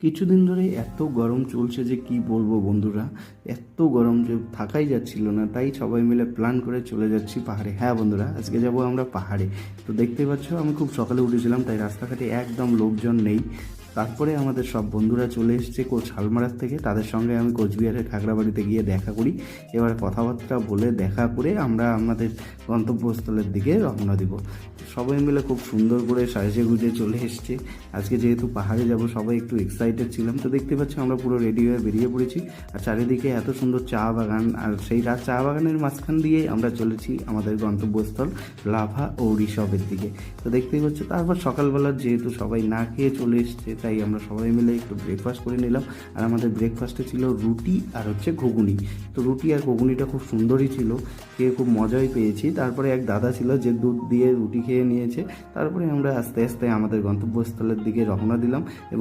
কিছুদিন ধরে এত গরম চলছে যে কি বলবো বন্ধুরা, এত গরম যে থাকাই যাচ্ছিল না। তাই সবাই মিলে প্ল্যান করে চলে যাচ্ছি পাহাড়ে। হ্যাঁ বন্ধুরা, আজকে যাব আমরা পাহাড়ে। তো দেখতেই পাচ্ছ আমি খুব সকালে উঠেছিলাম, তাই রাস্তাঘাটে একদম লোকজন নেই। তারপরে আমাদের সব বন্ধুরা চলে এসেছে শালমারার থেকে। তাদের সঙ্গে আমি কোচবিহারের খাগড়াবাড়িতে গিয়ে দেখা করি। এবার কথাবার্তা বলে দেখা করে আমরা আমাদের গন্তব্যস্থলের দিকে রওনা দিব। সবাই মিলে খুব সুন্দর করে সাজে গুজে চলে এসছে। আজকে যেহেতু পাহাড়ে যাব, সবাই একটু এক্সাইটেড ছিলাম। তো দেখতে পাচ্ছি আমরা পুরো রেডি হয়ে বেরিয়ে পড়েছি। আর চারিদিকে এত সুন্দর চা বাগান, আর সেই চা বাগানের মাঝখান দিয়ে আমরা চলেছি আমাদের গন্তব্যস্থল লাভা ও ঋষভের দিকে। তো দেখতেই পাচ্ছি। তারপর সকালবেলা যেহেতু সবাই না খেয়ে চলে এসছে, তাই আমরা সবাই মিলে একটু ব্রেকফাস্ট করে নিলাম। আর আমাদের ব্রেকফাস্টে ছিল রুটি আর ঘুগনি। তো রুটি আর ঘুগনিটা খুব সুন্দরই ছিল, খেয়ে খুব মজাই পেয়েছি। তারপরে এক দাদা ছিল যে দুধ দিয়ে রুটি খেয়ে নিয়েছে। তারপরে আমরা আস্তে আস্তে আমাদের গন্তব্যস্থলের দিকে রওনা দিলাম এবং